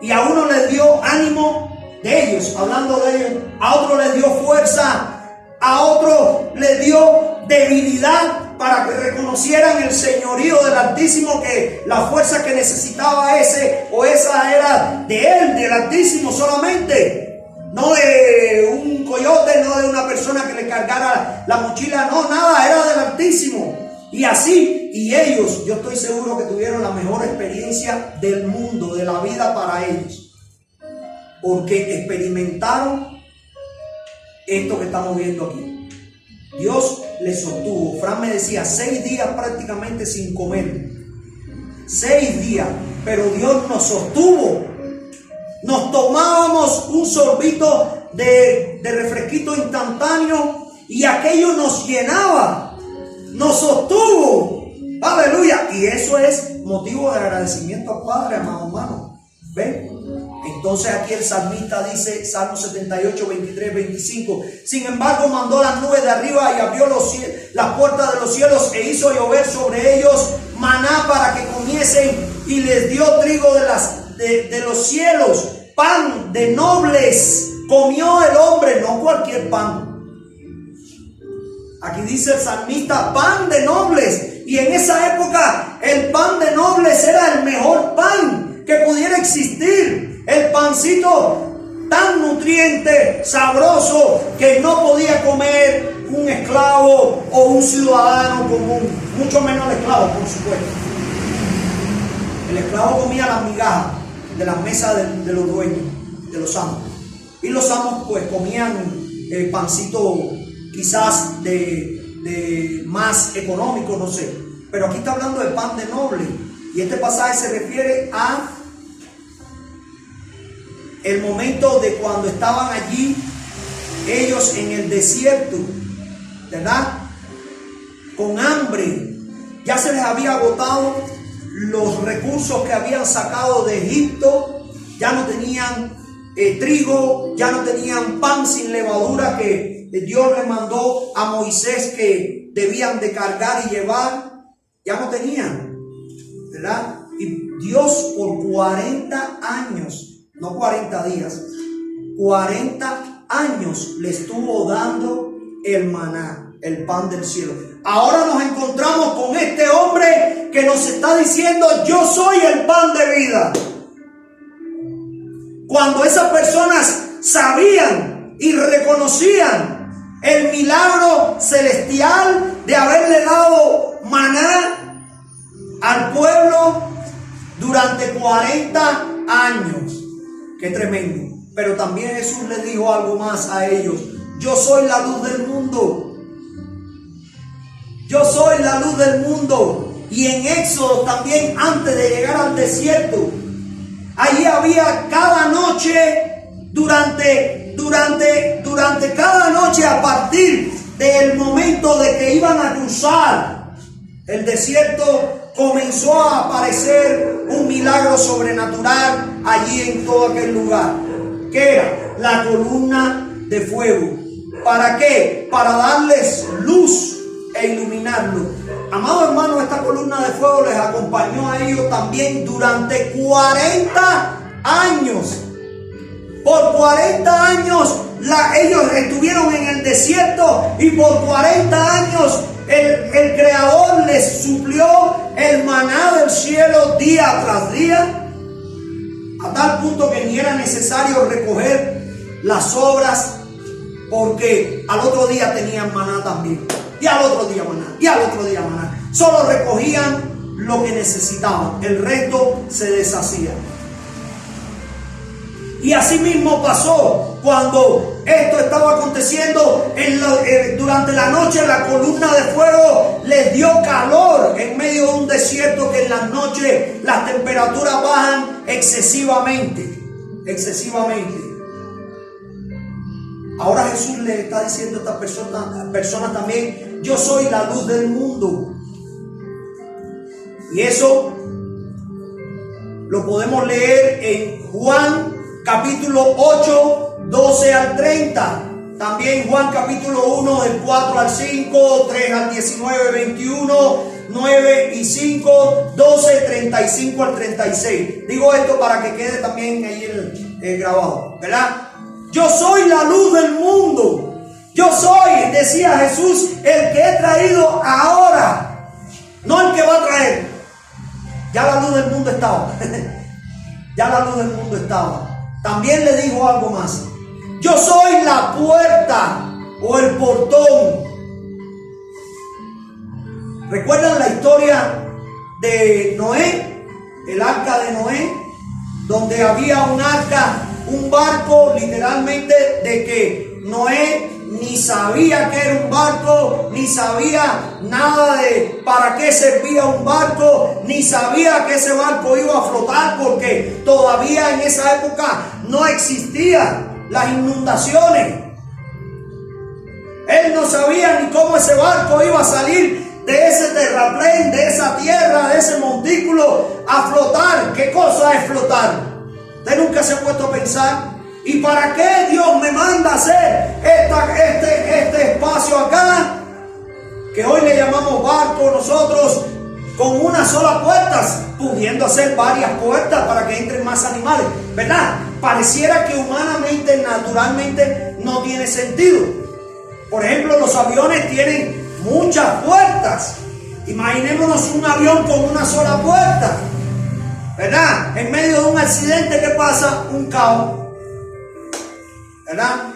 Y a uno le dio ánimo de ellos, hablando de ellos, a otro le dio fuerza, a otro le dio debilidad para que reconocieran el señorío del Altísimo, que la fuerza que necesitaba ese o esa era de él, del Altísimo solamente. No de un coyote, no de una persona que le cargara la mochila, no, nada, era del Altísimo. Y así, y ellos, yo estoy seguro que tuvieron la mejor experiencia del mundo, de la vida para ellos, porque experimentaron esto que estamos viendo aquí. Dios les sostuvo. Fran me decía, 6 días prácticamente sin comer, 6 días, pero Dios nos sostuvo. Nos tomábamos un sorbito de refresquito instantáneo y aquello nos llenaba, nos sostuvo. Aleluya. Y eso es motivo de agradecimiento al Padre, amado hermano. ¿Ven? Entonces aquí el salmista dice, Salmo 78, 23, 25: sin embargo mandó las nubes de arriba y abrió las puertas de los cielos e hizo llover sobre ellos maná para que comiesen, y les dio trigo de los cielos, pan de nobles. Comió el hombre, no cualquier pan. Aquí dice el salmista, pan de nobles. Y en esa época el pan de nobles era el mejor pan que pudiera existir. El pancito tan nutriente, sabroso, que no podía comer un esclavo o un ciudadano común, mucho menos el esclavo, por supuesto. El esclavo comía las migajas de las mesas de los dueños, de los amos. Y los amos pues comían el pancito quizás de más económico, no sé. Pero aquí está hablando de pan de noble. Y este pasaje se refiere a el momento de cuando estaban allí ellos en el desierto, ¿verdad? Con hambre. Ya se les había agotado recursos que habían sacado de Egipto, ya no tenían trigo, ya no tenían pan sin levadura que Dios le mandó a Moisés que debían de cargar y llevar, ya no tenían, ¿verdad? Y Dios por 40 años, no 40 días, 40 años le estuvo dando el maná, el pan del cielo. Ahora nos encontramos con este hombre que nos está diciendo: yo soy el pan de vida. Cuando esas personas sabían y reconocían el milagro celestial de haberle dado maná al pueblo durante 40 años. Qué tremendo. Pero también Jesús les dijo algo más a ellos: yo soy la luz del mundo. Yo soy la luz del mundo. Y en Éxodo también, antes de llegar al desierto, allí había cada noche, durante cada noche, a partir del momento de que iban a cruzar el desierto, comenzó a aparecer un milagro sobrenatural allí en todo aquel lugar, que era la columna de fuego. ¿Para qué? Para darles luz e iluminarlo. Amados hermanos, esta columna de fuego les acompañó a ellos también durante 40 años. Por 40 años ellos estuvieron en el desierto, y por 40 años el Creador les suplió el maná del cielo día tras día, a tal punto que ni era necesario recoger las sobras, porque al otro día tenían maná también, y al otro día maná, y al otro día maná. Solo recogían lo que necesitaban, el resto se deshacía. Y así mismo pasó cuando esto estaba aconteciendo. Durante la noche la columna de fuego les dio calor en medio de un desierto que en las noches las temperaturas bajan excesivamente. Ahora Jesús le está diciendo a esta persona también: yo soy la luz del mundo. Y eso lo podemos leer en Juan capítulo 8, 12 al 30. También Juan capítulo 1, del 4 al 5, 3 al 19, 21, 9 y 5, 12, 35 al 36. Digo esto para que quede también ahí el grabado, ¿verdad? Yo soy la luz del mundo. Yo soy, decía Jesús, el que he traído ahora, no el que va a traer. Ya la luz del mundo estaba. Ya la luz del mundo estaba. También le dijo algo más: yo soy la puerta o el portón. ¿Recuerdan la historia de Noé? El arca de Noé, donde había un arca, un barco, literalmente, de que Noé ni sabía que era un barco, ni sabía nada de para qué servía un barco, ni sabía que ese barco iba a flotar, porque todavía en esa época no existían las inundaciones. Él no sabía ni cómo ese barco iba a salir de ese terraplén, de esa tierra, de ese montículo, a flotar. ¿Qué cosa es flotar? ¿Usted nunca se ha puesto a pensar? ¿Y para qué Dios me manda a hacer este espacio acá, que hoy le llamamos barco nosotros, con una sola puerta, pudiendo hacer varias puertas para que entren más animales, ¿verdad? Pareciera que humanamente, naturalmente, no tiene sentido. Por ejemplo, los aviones tienen muchas puertas. Imaginémonos un avión con una sola puerta, ¿verdad? En medio de un accidente, ¿qué pasa? Un caos, ¿verdad?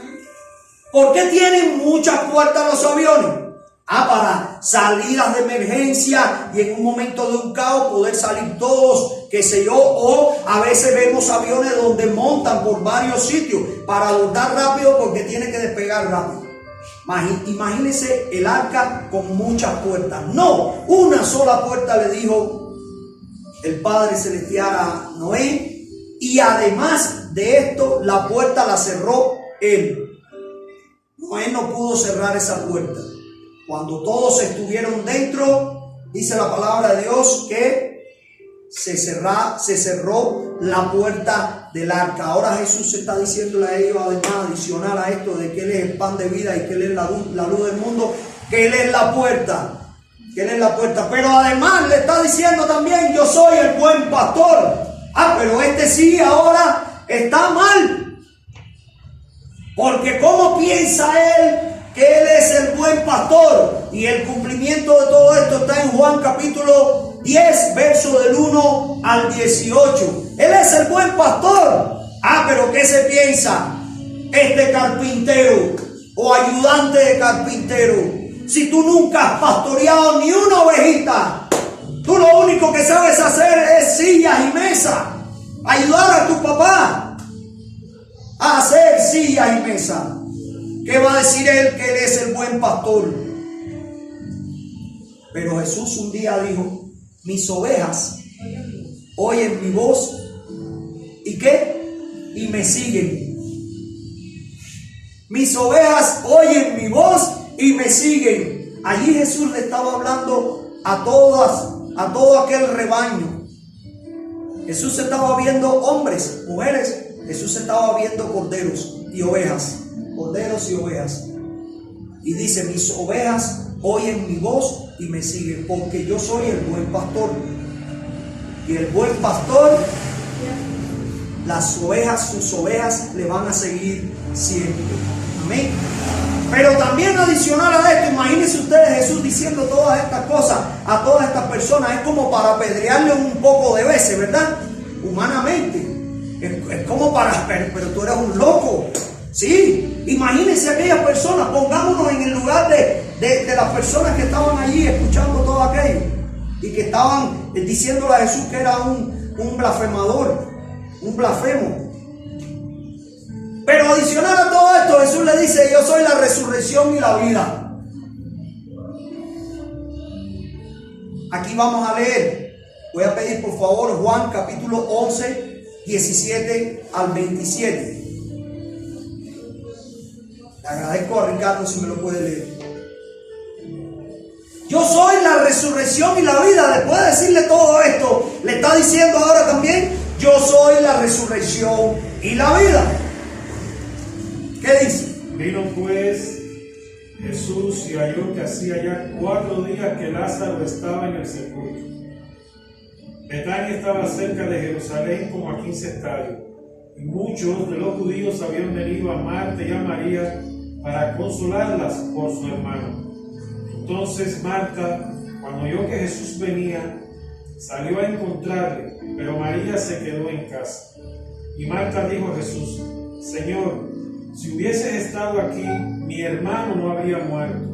¿Por qué tienen muchas puertas los aviones? Para salidas de emergencia, y en un momento de un caos poder salir todos, qué sé yo. O a veces vemos aviones donde montan por varios sitios para abordar rápido, porque tiene que despegar rápido. Imagínense el arca con muchas puertas. No, una sola puerta le dijo el Padre Celestial a Noé, y además de esto, la puerta la cerró él. Noé no pudo cerrar esa puerta. Cuando todos estuvieron dentro, dice la palabra de Dios que se cerró la puerta del arca. Ahora Jesús está diciéndole a ellos, además, adicional a esto de que Él es el pan de vida y que Él es la luz del mundo, que Él es la puerta. Que Él es la puerta. Pero además le está diciendo también, yo soy el buen pastor. Pero este sí ahora está mal. Porque ¿cómo piensa Él que Él es el buen pastor? Y el cumplimiento de todo esto está en Juan capítulo 10, verso del 1 al 18. Él es el buen pastor. Pero ¿qué se piensa este carpintero o ayudante de carpintero? Si tú nunca has pastoreado ni una ovejita, tú lo único que sabes hacer es sillas y mesas. Ayudar a tu papá a hacer sillas y mesas. ¿Qué va a decir él? Que él es el buen pastor. Pero Jesús un día dijo, mis ovejas oyen mi voz. ¿Y qué? Y me siguen. Mis ovejas oyen mi voz y me siguen. Allí Jesús le estaba hablando a todo aquel rebaño. Jesús estaba viendo hombres, mujeres. Jesús estaba viendo corderos y ovejas. Corderos y ovejas. Y dice, mis ovejas oyen mi voz y me siguen, porque yo soy el buen pastor. Y el buen pastor, las ovejas, sus ovejas le van a seguir siempre. Amén. Pero también adicional a esto, imagínense ustedes Jesús diciendo todas estas cosas a todas estas personas. Es como para apedrearle un poco de veces, ¿verdad? Humanamente. Es como para, pero tú eres un loco. Sí, imagínense aquellas personas, pongámonos en el lugar de las personas que estaban allí escuchando todo aquello y que estaban diciéndole a Jesús que era un blasfemador, un blasfemo. Pero adicional a todo esto, Jesús le dice, yo soy la resurrección y la vida. Aquí vamos a leer, voy a pedir por favor Juan capítulo 11, 17 al 27. Le agradezco a Ricardo si me lo puede leer. Yo soy la resurrección y la vida. Después de decirle todo esto, le está diciendo ahora también, yo soy la resurrección y la vida. ¿Qué dice? Vino pues Jesús y halló que hacía ya 4 días que Lázaro estaba en el sepulcro. Betania estaba cerca de Jerusalén como a 15 estadios. Y muchos de los judíos habían venido a Marta y a María para consolarlas por su hermano. Entonces Marta, cuando oyó que Jesús venía, salió a encontrarle, pero María se quedó en casa. Y Marta dijo a Jesús, Señor, si hubieses estado aquí, mi hermano no habría muerto.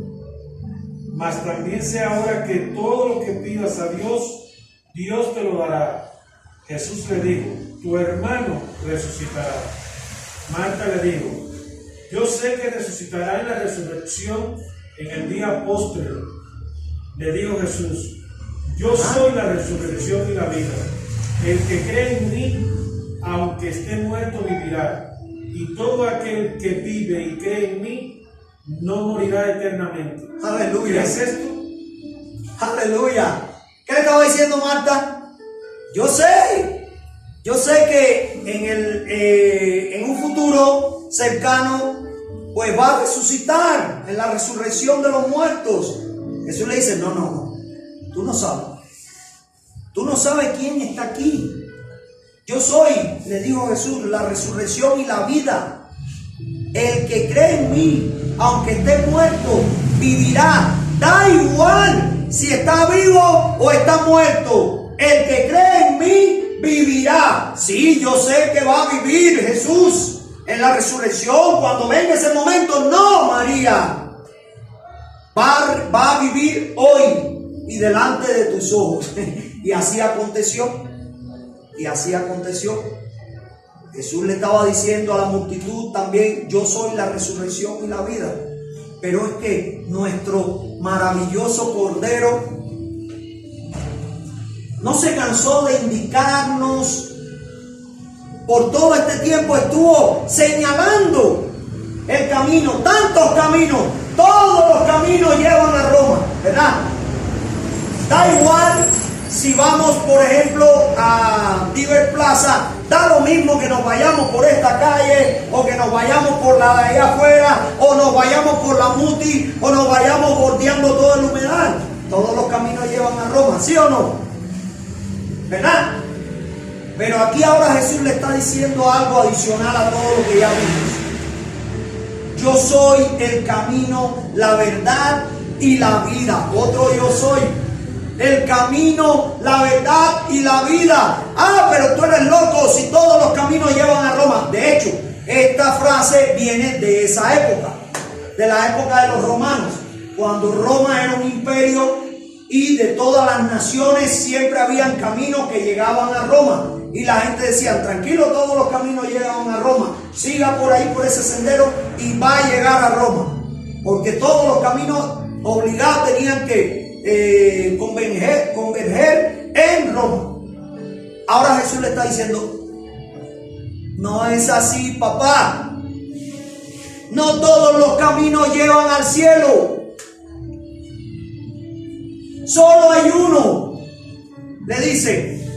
Mas también sé ahora que todo lo que pidas a Dios, Dios te lo dará. Jesús le dijo, tu hermano resucitará. Marta le dijo, yo sé que resucitará en la resurrección en el día póstrero. Le dijo Jesús, yo soy la resurrección y la vida. El que cree en mí, aunque esté muerto, vivirá. Y todo aquel que vive y cree en mí, no morirá eternamente. Aleluya. ¿Qué es esto? Aleluya. ¿Qué le estaba diciendo Marta? Yo sé que en un futuro cercano, pues va a resucitar en la resurrección de los muertos. Jesús le dice, no, tú no sabes. Tú no sabes quién está aquí. Yo soy, le dijo Jesús, la resurrección y la vida. El que cree en mí, aunque esté muerto, vivirá. Da igual si está vivo o está muerto. El que cree en mí, vivirá. Sí, yo sé que va a vivir Jesús en la resurrección cuando venga ese momento. No, María. Va a vivir hoy y delante de tus ojos. Y así aconteció. Y así aconteció. Jesús le estaba diciendo a la multitud también, yo soy la resurrección y la vida. Pero es que nuestro maravilloso Cordero no se cansó de indicarnos. Por todo este tiempo estuvo señalando el camino, tantos caminos, todos los caminos llevan a Roma, ¿verdad? Da igual Si vamos, por ejemplo, a Diver Plaza, da lo mismo que nos vayamos por esta calle, o que nos vayamos por la de allá afuera, o nos vayamos por la Muti, o nos vayamos bordeando todo el humedal. Todos los caminos llevan a Roma, ¿sí o no? ¿Verdad? Pero aquí ahora Jesús le está diciendo algo adicional a todo lo que ya vimos. Yo soy el camino, la verdad y la vida. Otro yo soy. El camino, la verdad y la vida. Ah, pero tú eres loco si todos los caminos llevan a Roma. De hecho, esta frase viene de esa época, de la época de los romanos, cuando Roma era un imperio y de todas las naciones siempre habían caminos que llegaban a Roma. Y la gente decía, tranquilo, todos los caminos llegan a Roma. Siga por ahí, por ese sendero y va a llegar a Roma. Porque todos los caminos obligados tenían que converger en Roma. Ahora Jesús le está diciendo, no es así, papá. No todos los caminos llevan al cielo. Solo hay uno. Le dice,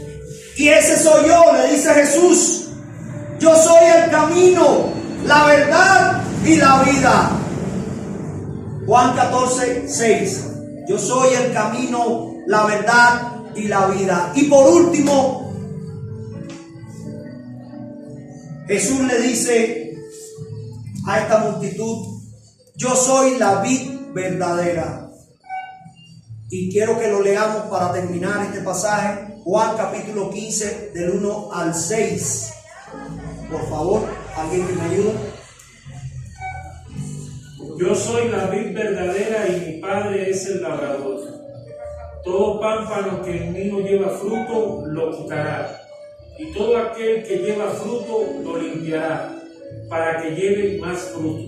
y ese soy yo, le dice Jesús. Yo soy el camino, la verdad y la vida. Juan 14, 6. Yo soy el camino, la verdad y la vida. Y por último, Jesús le dice a esta multitud, yo soy la vid verdadera. Y quiero que lo leamos para terminar este pasaje. Juan capítulo 15, del 1 al 6. Por favor, alguien que me ayude. Yo soy la vid verdadera y mi Padre es el labrador. Todo pámpano que en mí no lleva fruto, lo quitará. Y todo aquel que lleva fruto, lo limpiará, para que lleve más fruto.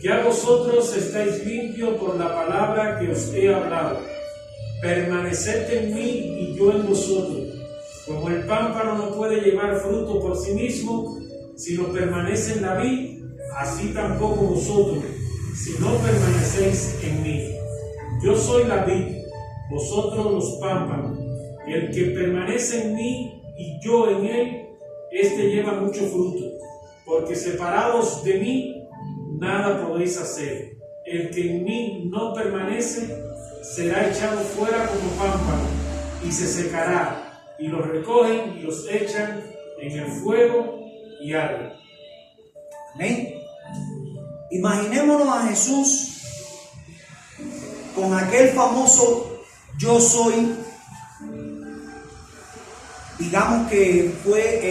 Ya vosotros estáis limpios por la palabra que os he hablado. Permaneced en mí y yo en vosotros. Como el pámpano no puede llevar fruto por sí mismo, si no permanece en la vid, así tampoco vosotros, si no permanecéis en mí. Yo soy la vid, vosotros los pámpanos. El que permanece en mí y yo en él, este lleva mucho fruto, porque separados de mí, nada podéis hacer. El que en mí no permanece, será echado fuera como pámpano, y se secará, y los recogen y los echan en el fuego y arden. Amén. Imaginémonos a Jesús con aquel famoso yo soy. Digamos que fue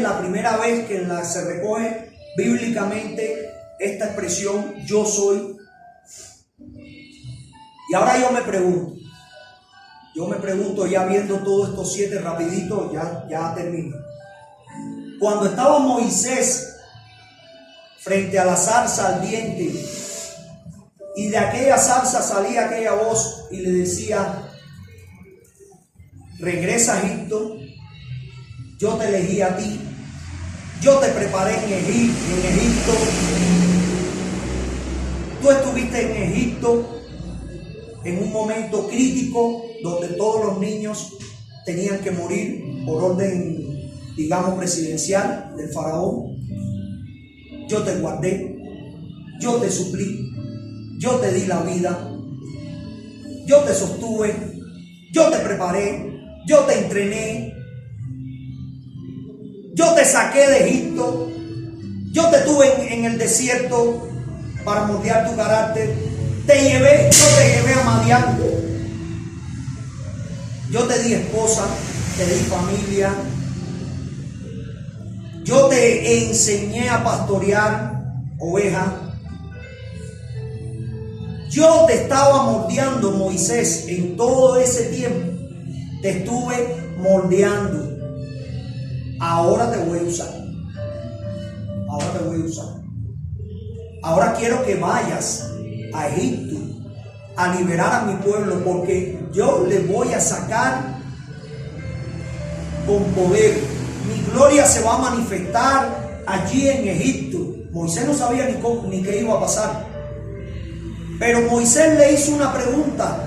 la primera vez que se recoge bíblicamente esta expresión yo soy. Y ahora yo me pregunto ya viendo todos estos 7 rapidito, ya termino. Cuando estaba Moisés frente a la zarza ardiente y de aquella zarza salía aquella voz y le decía, regresa a Egipto, yo te elegí a ti, yo te preparé en Egipto, tú estuviste en Egipto en un momento crítico donde todos los niños tenían que morir por orden, digamos, presidencial del faraón. Yo te guardé, yo te suplí, yo te di la vida, yo te sostuve, yo te preparé, yo te entrené, yo te saqué de Egipto, yo te tuve en el desierto para moldear tu carácter, yo te llevé a Madián, yo te di esposa, te di familia, yo te enseñé a pastorear ovejas. Yo te estaba moldeando, Moisés, en todo ese tiempo. Te estuve moldeando. Ahora te voy a usar. Ahora quiero que vayas a Egipto a liberar a mi pueblo, porque yo le voy a sacar con poder. Mi gloria se va a manifestar allí en Egipto. Moisés no sabía ni qué iba a pasar. Pero Moisés le hizo una pregunta.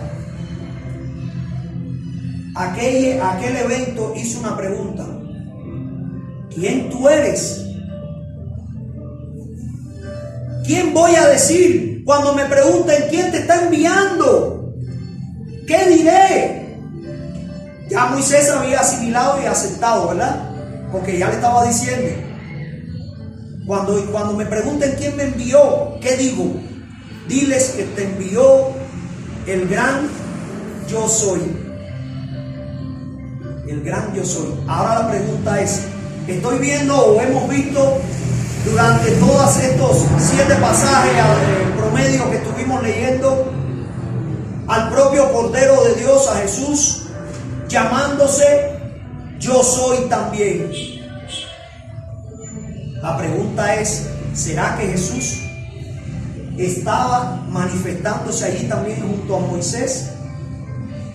aquel evento hizo una pregunta: ¿quién tú eres? ¿Quién voy a decir cuando me pregunten quién te está enviando? ¿Qué diré? Ya Moisés había asimilado y aceptado, ¿verdad? Porque ya le estaba diciendo: cuando me pregunten quién me envió, ¿qué digo? Diles que te envió el gran yo soy. El gran yo soy. Ahora la pregunta es: estoy viendo o hemos visto durante todos estos 7 pasajes promedio que estuvimos leyendo al propio Cordero de Dios, a Jesús, llamándose yo soy también. La pregunta es: ¿será que Jesús estaba manifestándose allí también junto a Moisés?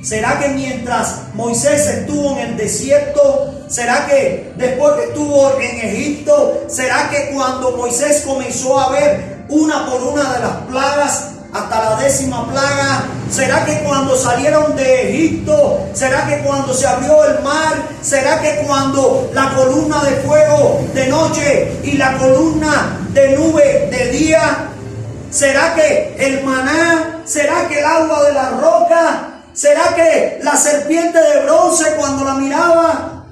¿Será que mientras Moisés estuvo en el desierto, será que después que estuvo en Egipto, será que cuando Moisés comenzó a ver una por una de las plagas, hasta la 10ª plaga, será que cuando salieron de Egipto, será que cuando se abrió el mar, será que cuando la columna de fuego de noche y la columna de nube de día, será que el maná, será que el agua de la roca, será que la serpiente de bronce cuando la miraba,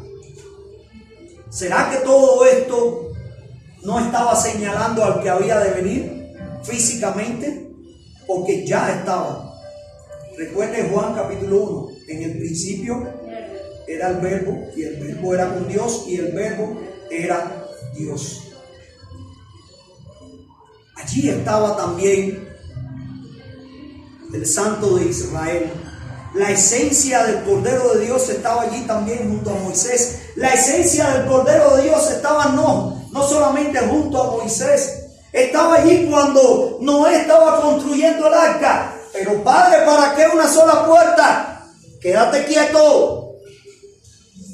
será que todo esto no estaba señalando al que había de venir físicamente? Porque ya estaba. Recuerden Juan capítulo 1, en el principio era el verbo, y el verbo era con Dios, y el verbo era Dios. Allí estaba también el Santo de Israel. La esencia del Cordero de Dios estaba allí también junto a Moisés. La esencia del Cordero de Dios estaba no solamente junto a Moisés, estaba allí cuando Noé estaba construyendo el arca. Pero Padre, ¿para qué una sola puerta? Quédate quieto,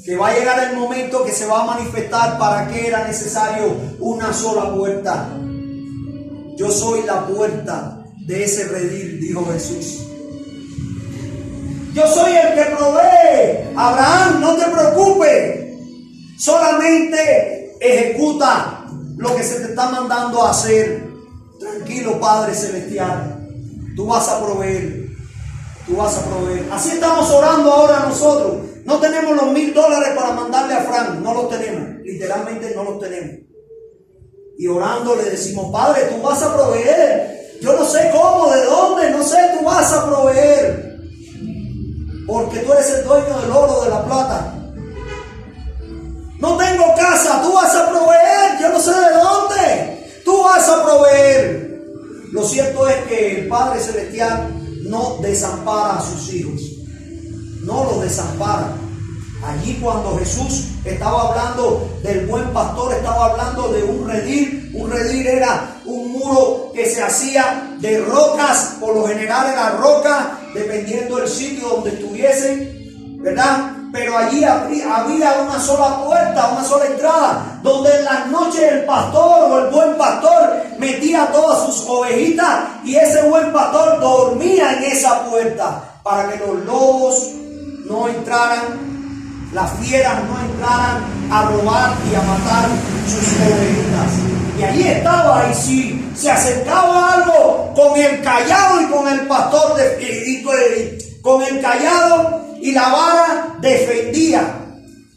que va a llegar el momento que se va a manifestar para qué era necesario una sola puerta. Yo soy la puerta de ese redil, dijo Jesús. Yo soy el que provee. Abraham, no te preocupes, solamente ejecuta lo que se te está mandando a hacer. Tranquilo, Padre Celestial, tú vas a proveer. Tú vas a proveer. Así estamos orando ahora nosotros. No tenemos los $1000 para mandarle a Frank. No los tenemos. Literalmente no los tenemos. Y orando le decimos: Padre, tú vas a proveer. Yo no sé cómo, de dónde, no sé, tú vas a proveer. Porque tú eres el dueño del oro, de la plata. No tengo casa, tú vas a proveer. Yo no sé de dónde, tú vas a proveer. Lo cierto es que el Padre Celestial no desampara a sus hijos. No los desampara. Allí cuando Jesús estaba hablando del buen pastor, estaba hablando de un redil. Un redil era un muro que se hacía de rocas, por lo general era roca, dependiendo del sitio donde estuviesen, ¿verdad? Pero allí había una sola puerta, una sola entrada, donde en las noches el pastor o el buen pastor metía todas sus ovejitas, y ese buen pastor dormía en esa puerta para que los lobos no entraran, las fieras no entraran a robar y a matar sus ovejitas. Y allí estaba, y si se acercaba algo, con el cayado y con el pastor, con el cayado y la vara defendía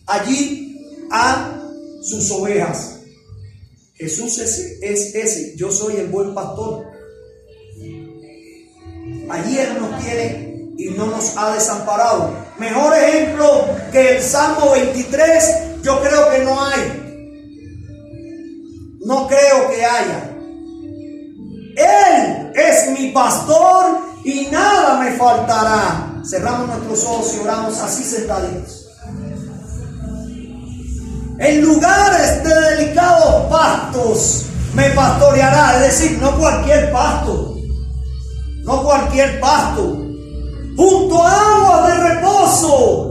allí a sus ovejas. Jesús es ese, yo soy el buen pastor. Allí Él nos tiene y no nos ha desamparado. Mejor ejemplo que el Salmo 23, yo creo que no hay. No creo que haya. Él es mi pastor y nada me faltará. Cerramos nuestros ojos y oramos así sentaditos. En lugares de delicados pastos me pastoreará. Es decir, no cualquier pasto. No cualquier pasto. Junto a aguas de reposo